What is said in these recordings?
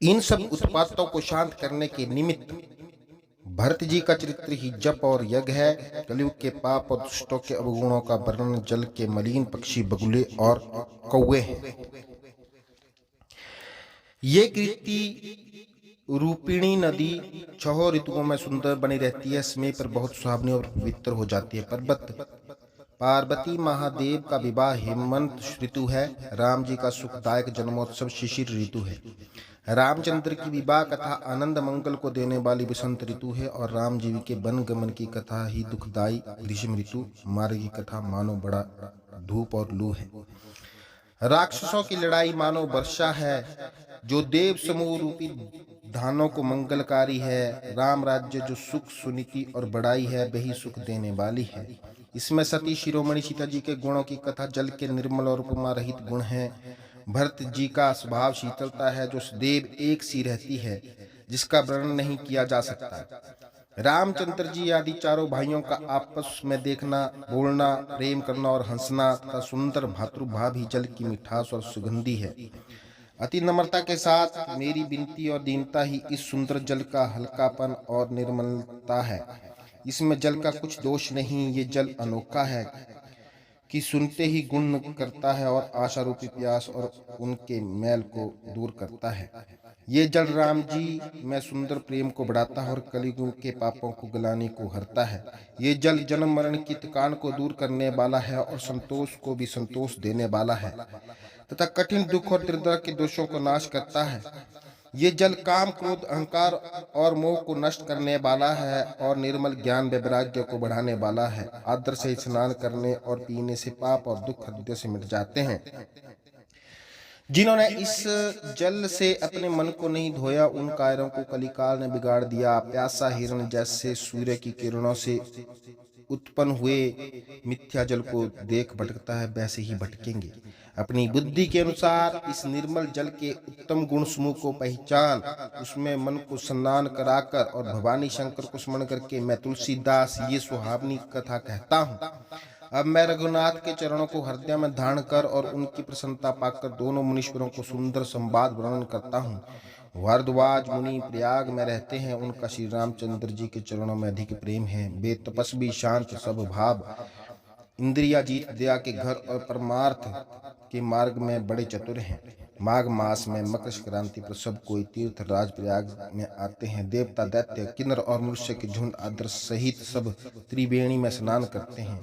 इन सब उत्पातों को शांत करने के निमित्त भरत जी का चरित्र ही जप और यज्ञ है। कलयुग के पाप और दुष्टों के अवगुणों का वर्णन जल के मलिन पक्षी बगुले और कौवे हैं। ये कृति रूपिणी नदी 6 ऋतुओं में सुंदर बनी रहती है, समय पर बहुत सुहावनी और पवित्र हो जाती है। पर्वत पार्वती महादेव का विवाह हेमंत ऋतु है। राम जी का सुखदायक जन्मोत्सव शिशिर ऋतु है। रामचंद्र की विवाह कथा आनंद मंगल को देने वाली बसंत ऋतु है और राम जी के वन गमन की कथा ही दुखदायी ग्रीष्म ऋतु। मार्ग की कथा मानो बड़ा धूप और लू है। राक्षसों की लड़ाई मानो वर्षा है जो देव समूह रूपी धानों को मंगलकारी है। राम राज्य जो सुख सुनीति और बड़ाई है वही सुख देने वाली है। इसमें सती शिरोमणि सीता जी के गुणों की कथा जल के निर्मल और उपमा रहित गुण है। भरत जी का स्वभाव शीतलता है जो सदैव एक सी रहती है, जिसका वर्णन नहीं किया जा सकता। रामचंद्र जी आदि चारों भाइयों का आपस में देखना, बोलना, प्रेम करना और हंसना तथा सुंदर भातृभाव ही जल की मिठास और सुगंधी है। अति नम्रता के साथ मेरी विनती और दीनता ही इस सुंदर जल का हल्कापन और निर्मलता है। इसमें जल का कुछ दोष नहीं। ये जल अनोखा है कि सुनते ही गुण करता है और आशा रूपी प्यास और उनके मैल को दूर करता है। ये जल राम जी में सुंदर प्रेम को बढ़ाता है और कलयुग के पापों को गलाने को हरता है। ये जल जन्म मरण की थकान को दूर करने वाला है और संतोष को भी संतोष देने वाला है तथा कठिन दुख और दरिद्र के दोषों को नाश करता है। ये जल काम क्रोध अहंकार और मोह को नष्ट करने वाला है और निर्मल ज्ञान वैराग्य को बढ़ाने वाला है। आदर से स्नान करने और पीने से पाप और दुख हृदय से मिट जाते हैं। जिन्होंने इस जल से अपने मन को नहीं धोया उन कायरों को कलिकाल ने बिगाड़ दिया। प्यासा हिरण जैसे सूर्य की किरणों से उत्पन्न हुए मिथ्या जल को देख भटकता है, वैसे ही भटकेंगे। अपनी बुद्धि के अनुसार इस निर्मल जल के उत्तम गुण समूह को पहचान उसमें मन को स्नान कराकर और भवानी शंकर को स्मरण करके मैं तुलसीदास ये सुहावनी कथा कहता हूँ। अब मैं रघुनाथ के चरणों को हृदय में धारण कर और उनकी प्रसन्नता पाकर दोनों मुनीश्वरों को सुंदर संवाद वर्णन करता हूँ। भारद्वाज मुनि प्रयाग में रहते हैं, उनका श्री रामचंद्र जी के चरणों में अधिक प्रेम है। वे तपस्वी शांत सब भाव इंद्रिया जीत दया के घर और परमार्थ के मार्ग में बड़े चतुर हैं। माघ मास में मकर संक्रांति पर सब कोई तीर्थ राज प्रयाग में आते हैं। देवता दैत्य किन्नर और मनुष्य के झुंड आदर सहित सब त्रिवेणी में स्नान करते हैं।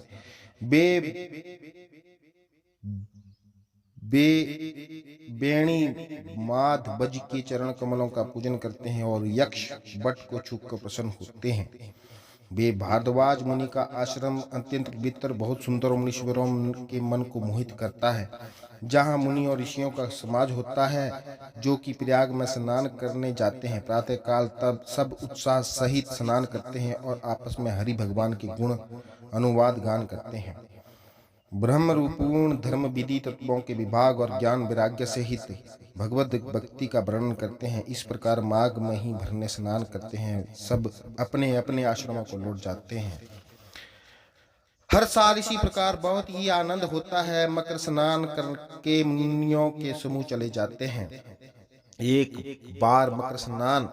बेणी माध बज के चरण कमलों का पूजन करते हैं और यक्ष बट को छूकर प्रसन्न होते हैं। वे भारद्वाज मुनि का आश्रम अत्यंत पवित्र बहुत सुंदर मुनीश्वरों के मन को मोहित करता है। जहाँ मुनि और ऋषियों का समाज होता है जो कि प्रयाग में स्नान करने जाते हैं। प्रातः काल तब सब उत्साह सहित स्नान करते हैं और आपस में हरि भगवान के गुण अनुवाद गान करते हैं। ब्रह्म रूपूर्ण धर्म विधि तत्वों के विभाग और ज्ञान वैराग्य सहित भगवत भक्ति का वर्णन करते हैं। इस प्रकार माघ में ही भरने स्नान करते हैं। सब अपने अपने आश्रमों को लौट जाते हैं। हर साल इसी प्रकार बहुत ही आनंद होता है। मकर स्नान करके मुनियों के समूह चले जाते हैं। एक बार मकर स्नान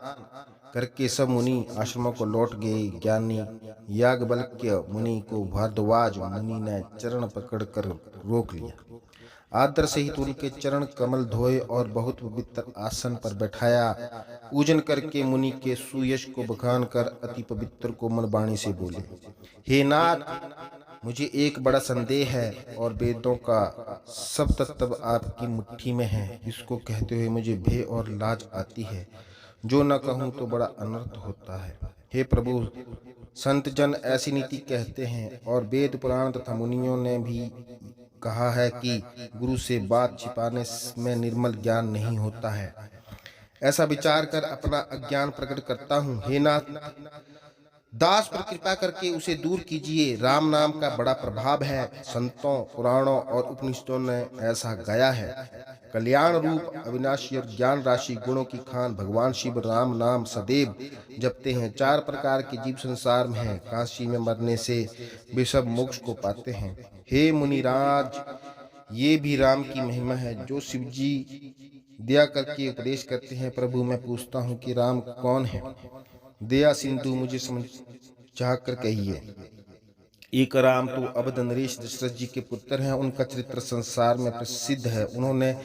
करके सब मुनि आश्रमों को लौट गए। ज्ञानी याज्ञवल्क्य मुनि को भारद्वाज मुनि ने चरण पकड़कर रोक लिया। आदर सहित उनके चरण कमल धोए और बहुत पवित्र आसन पर बैठाया। पूजन करके मुनि के सुयश को बखान कर अति पवित्र कोमल वाणी से बोले, हे नाथ, मुझे एक बड़ा संदेह है और वेदों का सब तत्व आपकी मुट्ठी में है। इसको कहते हुए मुझे भय और लाज आती है। जो न कहूं तो बड़ा अनर्थ होता है। हे प्रभु, संत जन ऐसी नीति कहते हैं और वेद पुराण तथा मुनियों ने भी कहा है कि गुरु से बात छिपाने में निर्मल ज्ञान नहीं होता है। ऐसा विचार कर अपना अज्ञान प्रकट करता हूँ। हे नाथ, दास पर कृपा करके उसे दूर कीजिए। राम नाम का बड़ा प्रभाव है। संतों पुराणों और उपनिषदों ने ऐसा गाया है। कल्याण रूप अविनाशी और ज्ञान राशि गुणों की खान भगवान शिव राम नाम सदैव जपते हैं। 4 प्रकार के जीव संसार में हैं। काशी में मरने से वे सब मोक्ष को पाते हैं। हे मुनिराज, ये भी राम की महिमा है। जो शिवजी दया करके उपदेश करते हैं। प्रभु मैं पूछता हूँ कि राम कौन है? दया सिंधु मुझे समझा कर कहिए। एक राम तो अवध नरेश दशरथ जी के पुत्र हैं। उनका चरित्र संसार में प्रसिद्ध है। उन्होंने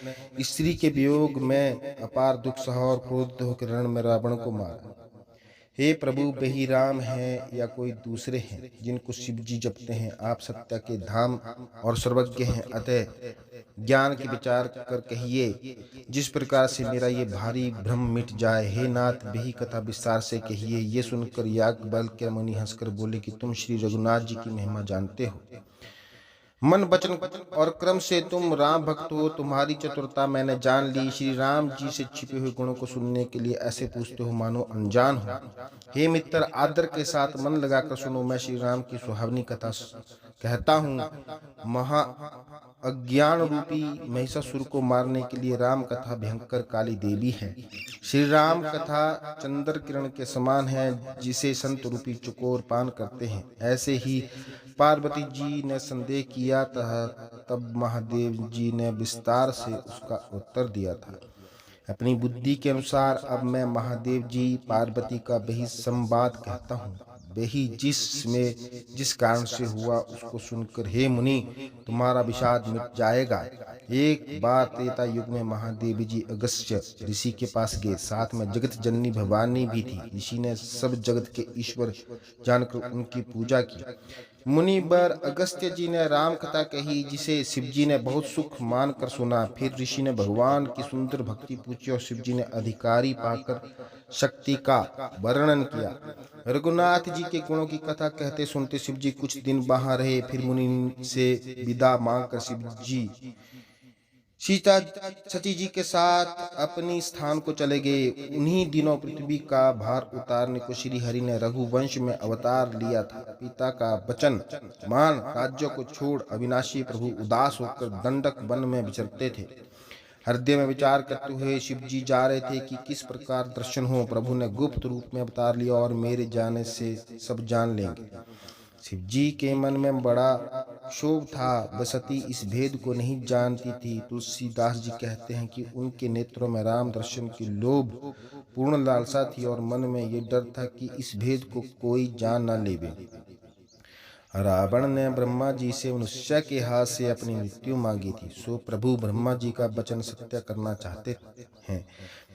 स्त्री के वियोग में अपार दुख सहा और क्रोधित होकर रण में रावण को मारा। हे प्रभु, वही राम हैं या कोई दूसरे हैं जिनको शिव जी जपते हैं? आप सत्य के धाम और सर्वज्ञ हैं, अतः ज्ञान के विचार कर कहिए जिस प्रकार से मेरा ये भारी भ्रम मिट जाए। हे नाथ, वही कथा विस्तार से कहिए। ये सुनकर याज्ञवल्क्य मुनि हंसकर बोले कि तुम श्री रघुनाथ जी की महिमा जानते हो। मन वचन और क्रम से तुम राम भक्त हो। तुम्हारी चतुरता मैंने जान ली। श्री राम जी से छिपे हुए गुणों को सुनने के लिए ऐसे पूछते हो मानो अनजान हो। हे मित्र, आदर के साथ मन लगाकर सुनो। मैं श्री राम की सुहावनी कथा कहता हूँ। महा अज्ञान रूपी महिषासुर को मारने के लिए राम कथा भयंकर काली देवी है। श्री राम कथा चंद्र किरण के समान है, जिसे संत रूपी चकोर पान करते हैं। ऐसे ही पार्वती जी ने संदेह किया था, तब महादेव जी ने विस्तार से उसका उत्तर दिया था। अपनी बुद्धि के अनुसार अब मैं महादेव जी पार्वती का वही संवाद कहता हूँ। वही जिस कारण से हुआ उसको सुनकर हे मुनि तुम्हारा विषाद मिट जाएगा। एक बार त्रेता युग में महादेव जी अगस्त्य ऋषि के पास गए। साथ में जगत जननी भवानी भी थी। ऋषि ने सब जगत के ईश्वर जानकर उनकी पूजा की। मुनि बर अगस्त्य जी ने राम कथा कही, जिसे शिव जी ने बहुत सुख मानकर सुना। फिर ऋषि ने भगवान की सुंदर भक्ति पूछी और शिव जी ने अधिकारी पाकर शक्ति का वर्णन किया। रघुनाथ जी के गुणों की कथा कहते सुनते शिव जी कुछ दिन वहां रहे। फिर मुनि से विदा मांगकर शिव जी सीता सती जी के साथ अपनी स्थान को चले गए। उन्हीं दिनों पृथ्वी का भार उतारने को श्री हरि ने रघुवंश में अवतार लिया था। पिता का वचन मान राज्यों को छोड़ अविनाशी प्रभु उदास होकर दंडक वन में विचरते थे। हृदय में विचार करते हुए शिव जी जा रहे थे कि किस प्रकार दर्शन हो। प्रभु ने गुप्त रूप में अवतार लिया और मेरे जाने से सब जान लेंगे। शिव जी के मन में बड़ा क्षोभ था। बसती इस भेद को नहीं जानती थी। तुलसीदास जी कहते हैं कि उनके नेत्रों में राम दर्शन की लोभ पूर्ण लालसा थी और मन में ये डर था कि इस भेद को कोई जान न लेवे। रावण ने ब्रह्मा जी से मनुष्य के हाथ से अपनी मृत्यु मांगी थी। सो प्रभु ब्रह्मा जी का वचन सत्य करना चाहते हैं।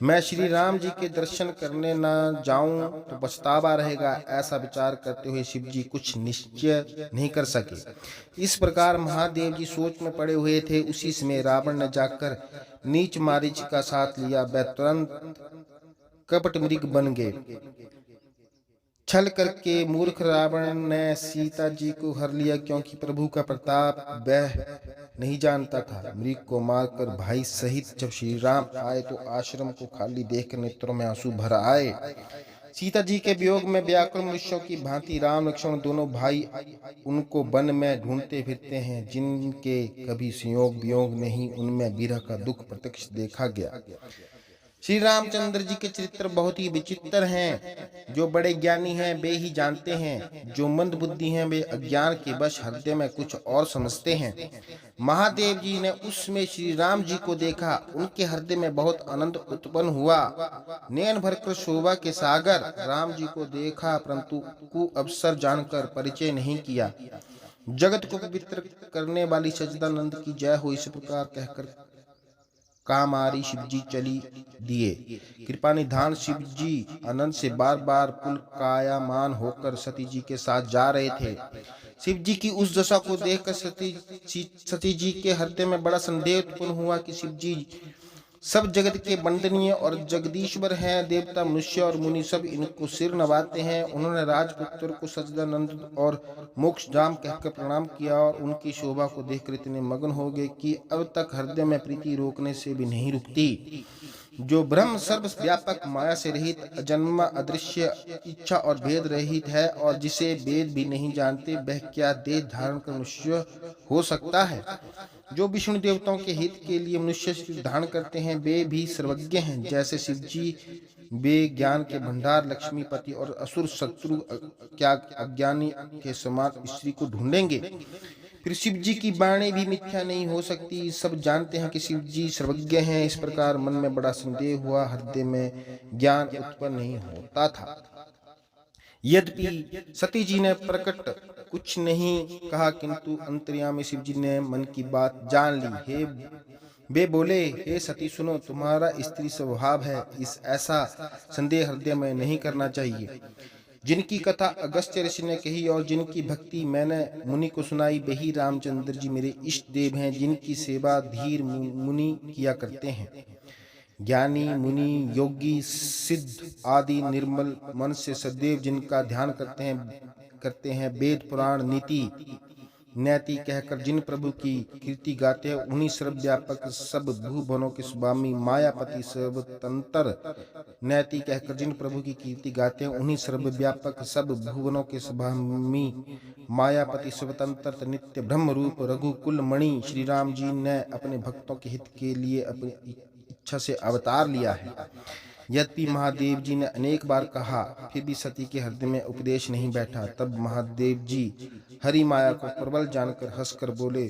मैं श्री राम जी के दर्शन करने न जाऊं तो पछतावा रहेगा। ऐसा विचार करते हुए शिव जी कुछ निश्चय नहीं कर सके। इस प्रकार महादेव जी सोच में पड़े हुए थे। उसी समय रावण ने जाकर नीच मारीच का साथ लिया। वह तुरंत कपट मृग बन गए। छल करके मूर्ख रावण ने सीता जी को हर लिया, क्योंकि प्रभु का प्रताप वह नहीं जानता था। मृग को मारकर भाई सहित जब श्री राम आए तो आश्रम को खाली देखकर नेत्रों में आंसू भर आए। सीता जी के वियोग में व्याकुल मनुष्यों की भांति राम लक्ष्मण दोनों भाई उनको वन में ढूंढते फिरते हैं। जिनके कभी संयोग वियोग नहीं, उनमें विरह का दुख प्रत्यक्ष देखा गया। श्री रामचंद्र जी के चरित्र बहुत ही विचित्र हैं। जो बड़े ज्ञानी हैं वे ही जानते हैं। जो मंद बुद्धि हैं वे अज्ञान के वश हृदय में कुछ और समझते हैं। महादेव जी ने उसमें श्री राम जी को देखा। उनके हृदय में बहुत आनंद उत्पन्न हुआ। नयन भरकर शोभा के सागर राम जी को देखा, परंतु कुअवसर जानकर परिचय नहीं किया। जगत को पवित्र करने वाली सच्चिदानंद की जय हो, इस प्रकार कहकर कामारी शिव जी चली दिए। कृपा निधान शिव जी आनंद से बार बार पुलकायमान होकर सती जी के साथ जा रहे थे। शिव जी की उस दशा को देखकर सती जी के हृदय में बड़ा संदेह उत्पन्न हुआ कि शिव जी सब जगत के वंदनीय और जगदीश्वर हैं। देवता मनुष्य और मुनि सब इनको सिर नवाते हैं। उन्होंने राजपुत्र को सच्चिदानंद और मोक्षधाम कहकर प्रणाम किया और उनकी शोभा को देखकर इतने मग्न हो गए कि अब तक हृदय में प्रीति रोकने से भी नहीं रुकती। जो ब्रह्म सर्व व्यापक माया से रहित अजन्मा अदृश्य इच्छा और भेद रहित है और जिसे वेद भी नहीं जानते, वह क्या देह धारण कर मनुष्य हो सकता है। जो विष्णु देवताओं के हित के लिए मनुष्य शरीर धारण करते हैं वे भी सर्वज्ञ हैं। जैसे शिव जी वे ज्ञान के भंडार लक्ष्मीपति और असुर शत्रु क्या अज्ञानी के समान स्त्री को ढूंढेंगे। फिर शिव जी की वाणी भी मिथ्या नहीं हो सकती। सब जानते हैं कि शिव जी सर्वज्ञ हैं। इस प्रकार मन में बड़ा संदेह हुआ, हृदय में ज्ञान उत्पन्न नहीं होता था। यद्यपि सती जी ने प्रकट कुछ नहीं कहा, किंतु अंतर्यामी शिव जी ने मन की बात जान ली। हे वे बोले, हे सती सुनो, तुम्हारा स्त्री स्वभाव है, इस ऐसा संदेह हृदय में नहीं करना चाहिए। जिनकी कथा अगस्त्य ऋषि ने कही और जिनकी भक्ति मैंने मुनि को सुनाई, वही रामचंद्र जी मेरे इष्ट देव हैं, जिनकी सेवा धीर मुनि किया करते हैं। ज्ञानी मुनि योगी सिद्ध आदि निर्मल मन से सदैव जिनका ध्यान करते हैं वेद पुराण नीति नैति कहकर जिन प्रभु की कीर्ति गाते हैं, उन्हीं सर्वव्यापक सब भूभनों के स्वामी मायापति सर्वतंत्र नैति कहकर जिन प्रभु की कीर्ति गाते हैं, उन्हीं सर्वव्यापक सब भुवनों के स्वामी मायापति स्वतंत्र नित्य ब्रह्म रूप रघुकुल मणि श्री राम जी ने अपने भक्तों के हित के लिए अपनी इच्छा से अवतार लिया है। यद्यपि महादेव जी ने अनेक बार कहा, फिर भी सती के हृदय में उपदेश नहीं बैठा। तब महादेव जी हरि माया को प्रबल जानकर हंसकर बोले,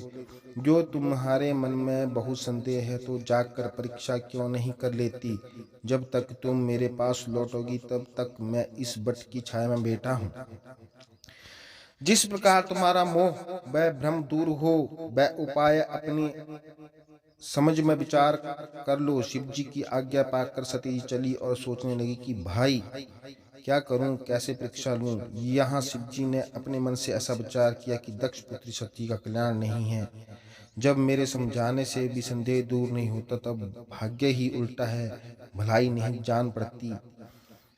जो तुम्हारे मन में बहुत संदेह है तो जाकर परीक्षा क्यों नहीं कर लेती। जब तक तुम मेरे पास लौटोगी तब तक मैं इस वट की छाया में बैठा हूँ। जिस प्रकार तुम्हारा मोह वह भ्रम दूर हो, वह उपाय अपनी समझ में विचार कर लो। शिव जी की आज्ञा पाकर सती चली और सोचने लगी कि भाई क्या करूं, कैसे परीक्षा लूं। यहाँ शिव जी ने अपने मन से ऐसा विचार किया कि दक्ष पुत्री सती का कल्याण नहीं है। जब मेरे समझाने से भी संदेह दूर नहीं होता, तब भाग्य ही उल्टा है, भलाई नहीं जान पड़ती।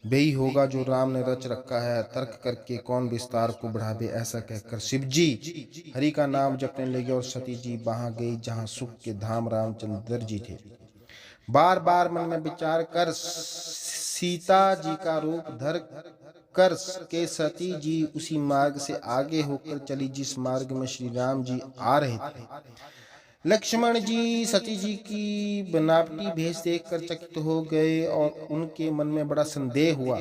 वही होगा जो राम ने रच रखा है, तर्क करके कौन विस्तार को बढ़ावे। ऐसा कहकर शिव जी हरि का नाम जपने लगे और सती जी वहां गई जहां सुख के धाम रामचंद्र जी थे। बार बार मन में विचार कर सीता जी का रूप धर कर के सती जी उसी मार्ग से आगे होकर चली जिस मार्ग में श्री राम जी आ रहे थे। लक्ष्मण जी सती जी की बनावटी भेष देखकर चकित हो गए और उनके मन में बड़ा संदेह हुआ।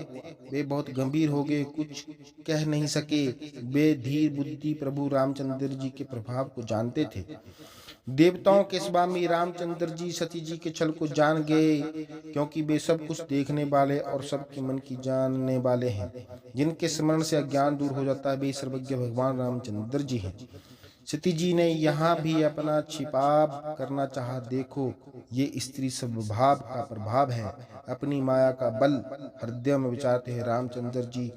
वे बहुत गंभीर हो गए, कुछ कह नहीं सके। वे धीर बुद्धि प्रभु रामचंद्र जी के प्रभाव को जानते थे। देवताओं के स्वामी रामचंद्र जी सती जी के छल को जान गए, क्योंकि वे सब कुछ देखने वाले और सबके मन की जानने वाले हैं। जिनके स्मरण से अज्ञान दूर हो जाता है, वे सर्वज्ञ भगवान रामचंद्र जी हैं। सती जी ने यहाँ भी अपना छिपाव करना चाहा। देखो, ये स्त्री स्वभाव का प्रभाव है, अपनी माया का बल हृदय में विचारते हैं। रामचंद्र जी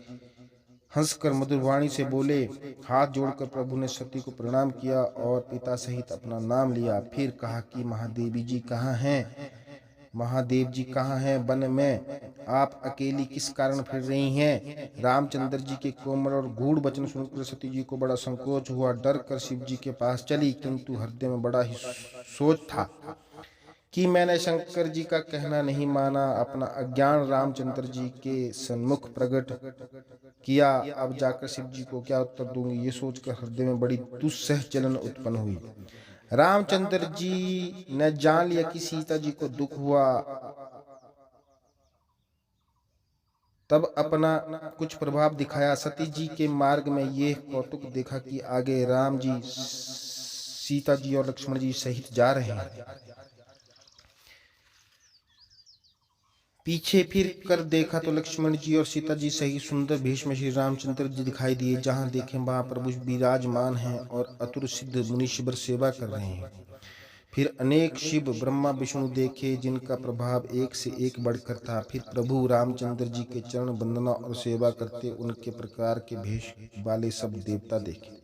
हंसकर मधुर वाणी से बोले। हाथ जोड़कर प्रभु ने सती को प्रणाम किया और पिता सहित अपना नाम लिया। फिर कहा कि महादेवी जी कहाँ हैं? महादेव जी कहाँ हैं? वन में आप अकेली किस कारण फिर रही हैं? रामचंद्र जी के कोमल और गूढ़ वचन सुनकर सती जी को बड़ा संकोच हुआ। डर कर शिव जी के पास चली, किंतु हृदय में बड़ा ही सोच था कि मैंने शंकर जी का कहना नहीं माना, अपना अज्ञान रामचंद्र जी के सन्मुख प्रकट किया। अब जाकर शिव जी को क्या उत्तर दूंगी, ये सोचकर हृदय में बड़ी दुस्सह जलन उत्पन्न हुई। रामचंद्र जी ने जान लिया कि सीता जी को दुख हुआ, तब अपना कुछ प्रभाव दिखाया। सती जी के मार्ग में यह कौतुक देखा कि आगे राम जी सीता जी और लक्ष्मण जी सहित जा रहे हैं। पीछे फिर कर देखा तो लक्ष्मण जी और सीता जी सही सुंदर भेष में श्री रामचंद्र जी दिखाई दिए। जहां देखें वहां प्रभु विराजमान हैं और अतुर सिद्ध मुनीश्वर सेवा कर रहे हैं। फिर अनेक शिव ब्रह्मा विष्णु देखे, जिनका प्रभाव एक से एक बढ़कर था। फिर प्रभु रामचंद्र जी के चरण वंदना और सेवा करते उनके प्रकार के भेष वाले सब देवता देखे।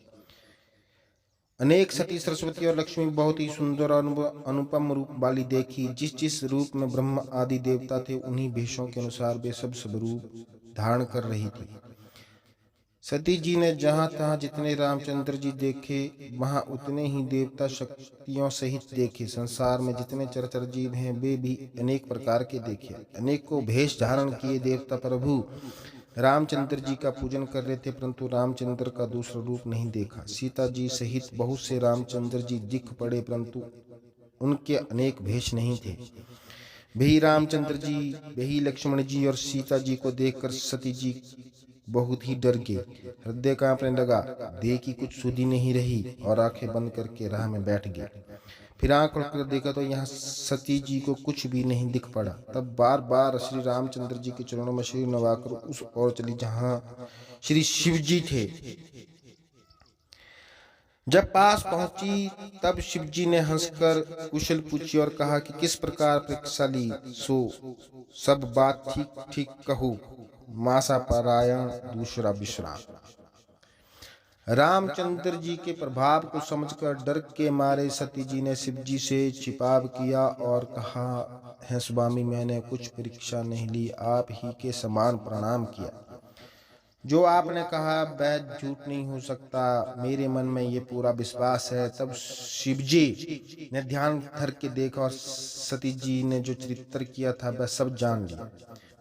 अनेक सती सरस्वती और लक्ष्मी बहुत ही सुंदर और अनुपम रूप वाली देखी। जिस जिस रूप में ब्रह्म आदि देवता थे, उन्हीं भेषों के अनुसार वे सब रूप धारण कर रही थी। सती जी ने जहां तहां जितने रामचंद्र जी देखे, वहां उतने ही देवता शक्तियों सहित देखे। संसार में जितने चरचर जीव हैं, वे भी अनेक प्रकार के देखे। अनेकों भेष धारण किए देवता प्रभु रामचंद्र जी का पूजन कर रहे थे, परंतु रामचंद्र का दूसरा रूप नहीं देखा। सीता जी सहित बहुत से रामचंद्र जी दिख पड़े, परंतु उनके अनेक भेष नहीं थे। वही रामचंद्र जी, वही लक्ष्मण जी और सीता जी को देखकर सती जी बहुत ही डर गए। हृदय कांपने लगा, देह की कुछ सुधि नहीं रही और आंखें बंद करके राह में बैठ गए। फिर आंख खोलकर देखा तो यहाँ सती जी को कुछ भी नहीं दिख पड़ा। तब बार बार श्री रामचंद्र जी के चरणों में सिर नवाकर उस ओर चली जहाँ श्री शिव जी थे। जब पास पहुंची तब शिव जी ने हंसकर कुशल पूछी और कहा कि किस प्रकार परीक्षा ली, सो सब बात ठीक ठीक कहूँ, मासा पारायण दूसरा विश्राम। रामचंद्र जी के प्रभाव को समझकर डर के मारे सती जी ने शिव जी से छिपाव किया और कहा, है स्वामी, मैंने कुछ परीक्षा नहीं ली, आप ही के समान प्रणाम किया। जो आपने कहा वह झूठ नहीं हो सकता, मेरे मन में ये पूरा विश्वास है। तब शिव जी ने ध्यान धर के देखा और सती जी ने जो चरित्र किया था वह सब जान लिया।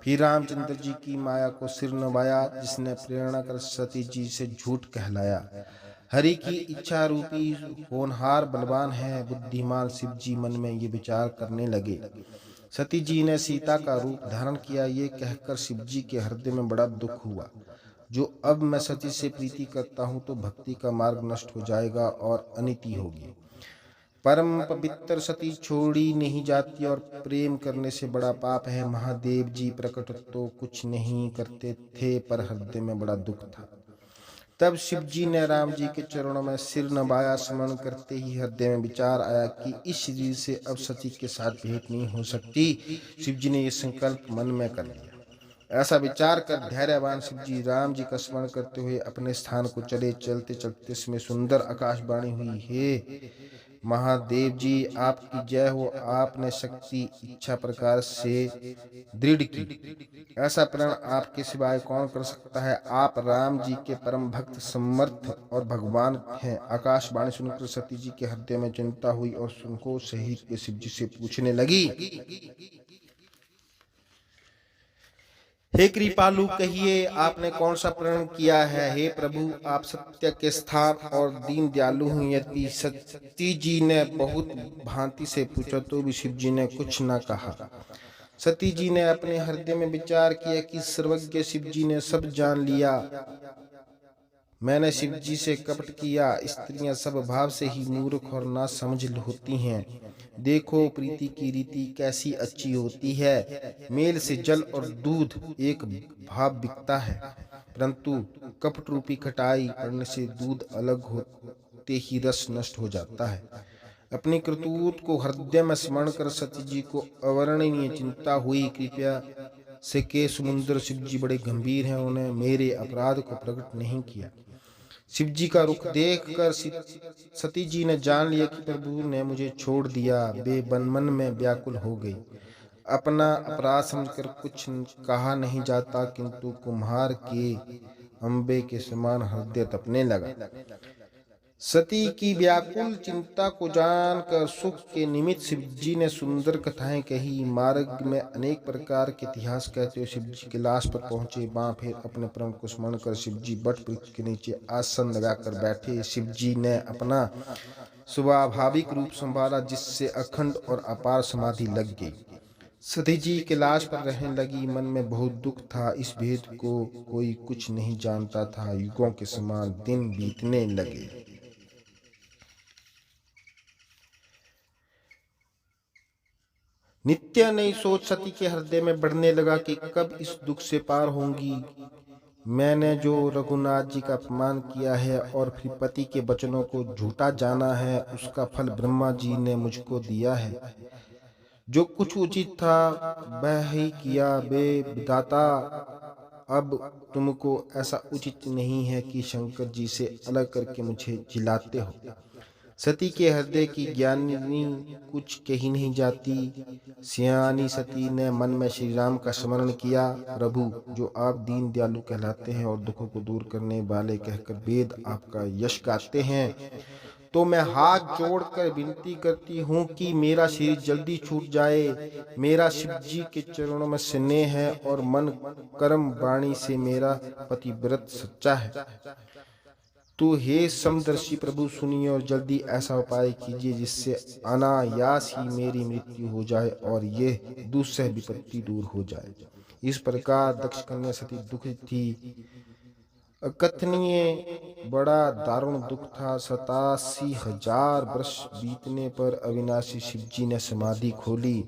फिर रामचंद्र जी की माया को सिर नवाया, जिसने प्रेरणा कर सती जी से झूठ कहलाया। हरि की इच्छा रूपी होनहार बलवान है। बुद्धिमान शिव जी मन में ये विचार करने लगे। सती जी ने सीता का रूप धारण किया। ये कहकर शिव जी के हृदय में बड़ा दुख हुआ। जो अब मैं सती से प्रीति करता हूँ तो भक्ति का मार्ग नष्ट हो जाएगा और अनिति होगी। परम पवित्र सती छोड़ी नहीं जाती और प्रेम करने से बड़ा पाप है। महादेव जी प्रकट तो कुछ नहीं करते थे, पर हृदय में बड़ा दुख था। तब शिव जी ने राम जी के चरणों में सिर नवाया। स्मरण करते ही हृदय में विचार आया कि इस शरीर से अब सती के साथ भेंट नहीं हो सकती। शिव जी ने यह संकल्प मन में कर लिया। ऐसा विचार कर धैर्यवान शिव जी राम जी का स्मरण करते हुए अपने स्थान को चले। चलते चलते इसमें सुंदर आकाशवाणी हुई, हे महादेव जी, आपकी जय हो। आपने शक्ति इच्छा प्रकार से दृढ़ की, ऐसा प्रण आपके सिवाय कौन कर सकता है। आप राम जी के परम भक्त, समर्थ और भगवान हैं। आकाशवाणी सुनकर सती जी के हृदय में चिंता हुई और उनको शहीद के शिव जी से पूछने लगी, हे कृपालु, कहिए आपने कौन सा प्रण किया है। हे प्रभु, आप सत्य के स्थान और दीन दयालु हैं। यदि सती जी ने बहुत भांति से पूछा तो भी शिव जी ने कुछ न कहा। सती जी ने अपने हृदय में विचार किया कि सर्वज्ञ शिव जी ने सब जान लिया। मैंने शिव जी से कपट किया। स्त्रियां सब भाव से ही मूर्ख और ना समझ होती हैं। देखो प्रीति की रीति कैसी अच्छी होती है। मेल से जल और दूध एक भाव बिकता है, परंतु कपट रूपी खटाई पड़ने से दूध अलग होते ही रस नष्ट हो जाता है। अपनी करतूत को हृदय में स्मरण कर सती जी को अवर्णनीय चिंता हुई। कृपया से के समुद्र शिव जी बड़े गंभीर हैं, उन्हें मेरे अपराध को प्रकट नहीं किया। शिव जी का रुख देखकर सती जी ने जान लिया कि प्रभु ने मुझे छोड़ दिया। वे मन में व्याकुल हो गई। अपना अपराध समझकर कुछ कहा नहीं जाता, किंतु कुम्हार के अंबे के समान हृदय तपने लगा। सती की व्याकुल चिंता को जानकर सुख के निमित्त शिव जी ने सुंदर कथाएं कही। मार्ग में अनेक प्रकार के इतिहास कहते हुए शिव जी के लाश पर पहुंचे। वहां फिर अपने प्रेम को स्मरण कर शिव जी बट वृक्ष के नीचे आसन लगाकर बैठे। शिव जी ने अपना स्वाभाविक रूप संभाला, जिससे अखंड और अपार समाधि लग गई। सती जी के लाश पर रहने लगी। मन में बहुत दुख था। इस भेद को कोई कुछ नहीं जानता था। युगों के समान दिन बीतने लगे। नित्य नई सोच सती के हृदय में बढ़ने लगा कि कब इस दुख से पार होंगी। मैंने जो रघुनाथ जी का अपमान किया है और फिर पति के वचनों को झूठा जाना है, उसका फल ब्रह्मा जी ने मुझको दिया है। जो कुछ उचित था वह ही किया। वे विधाता, अब तुमको ऐसा उचित नहीं है कि शंकर जी से अलग करके मुझे जिलाते हो। सती के हृदय की ज्ञानी कुछ कही नहीं जाती। सियानी सती ने मन में श्री राम का स्मरण किया। प्रभु, जो आप दीन दयालु कहलाते हैं और दुखों को दूर करने वाले कहकर वेद आपका यश गाते हैं, तो मैं हाथ जोड़कर विनती करती हूँ कि मेरा शरीर जल्दी छूट जाए। मेरा शिव जी के चरणों में स्नेह है और मन कर्म वाणी से मेरा पतिव्रत सच्चा है। तो हे समदर्शी प्रभु, सुनिए और जल्दी ऐसा उपाय कीजिए जिससे अनायास ही मेरी मृत्यु हो जाए और ये दुस्सह विपत्ति दूर हो जाए। इस प्रकार दक्ष कन्या सती दुखी थी। अकथनीय बड़ा दारुण दुख था। 87,000 वर्ष बीतने पर अविनाशी शिवजी ने समाधि खोली।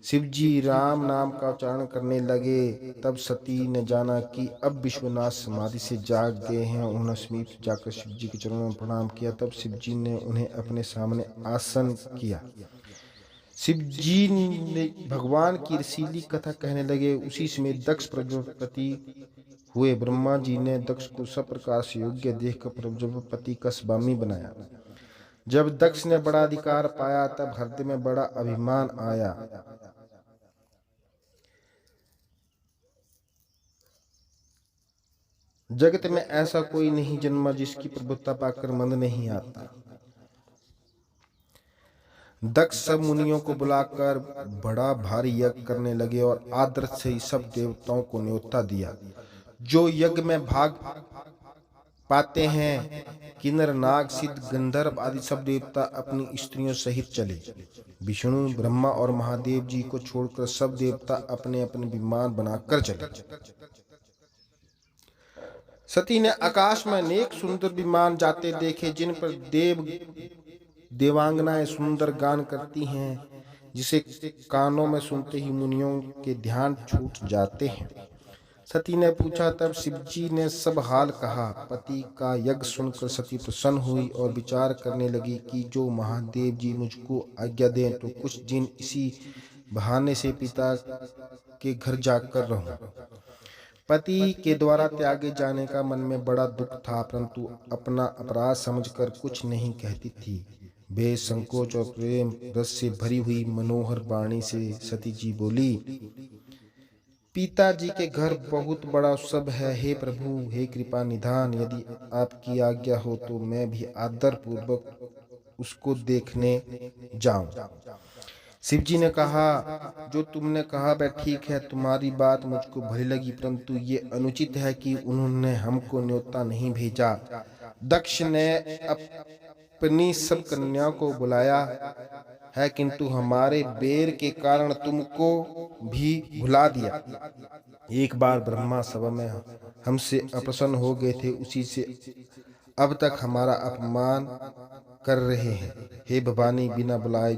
शिवजी राम नाम का उच्चारण करने लगे। तब सती ने जाना कि अब विश्वनाथ समाधि से जाग गए हैं। उन्होंने समीप से जाकर शिवजी के चरणों में प्रणाम किया। तब शिवजी ने उन्हें अपने सामने आसन किया। शिवजी ने भगवान की रसीली कथा कहने लगे। उसी समय दक्ष प्रजापति हुए। ब्रह्मा जी ने दक्ष को सब प्रकार से योग्य देखकर प्रजापति का स्वामी बनाया। जब दक्ष ने बड़ा अधिकार पाया तब हृदय में बड़ा अभिमान आया। जगत में ऐसा कोई नहीं जन्मा जिसकी प्रभुता पाकर मन नहीं आता। दक्ष सब मुनियों को बुलाकर बड़ा भारी यज्ञ करने लगे और आदर से ही सब देवताओं को न्योता दिया। जो यज्ञ में भाग पाते हैं, किन्नर, नाग, सिद्ध, गंधर्व आदि सब देवता अपनी स्त्रियों सहित चले। विष्णु, ब्रह्मा और महादेव जी को छोड़कर सब देवता अपने अपने विमान बनाकर चले। सती ने आकाश में अनेक सुंदर विमान जाते देखे, जिन पर देवांगनाएं सुंदर गान करती हैं, जिसे कानों में सुनते ही मुनियों के ध्यान छूट जाते हैं। सती ने पूछा। तब शिवजी ने सब हाल कहा। पति का यज्ञ सुनकर सती प्रसन्न हुई और विचार करने लगी कि जो महादेव जी मुझको आज्ञा दें तो कुछ दिन इसी बहाने से पिता के घर जाकर रहूं। पति के द्वारा त्यागे जाने का मन में बड़ा दुख था, परंतु अपना अपराध समझकर कुछ नहीं कहती थी। वे संकोच और प्रेम रस से भरी हुई मनोहर वाणी से सती जी बोली। पिताजी के घर बहुत बड़ा उत्सव है। हे प्रभु, हे कृपा निधान, यदि आपकी आज्ञा हो तो मैं भी आदर पूर्वक उसको देखने जाऊं। शिवजी ने कहा, जो तुमने कहा वह ठीक है। तुम्हारी बात मुझको भली लगी, परंतु ये अनुचित है कि उन्होंने हमको न्योता नहीं भेजा। दक्ष ने अपनी सब कन्याओं को बुलाया है, किंतु हमारे बेर के कारण तुमको भी भुला दिया। एक बार ब्रह्मा सभा में हमसे अप्रसन्न हो गए थे, उसी से अब तक हमारा अपमान कर रहे हैं। हे भवानी, बिना बुलाए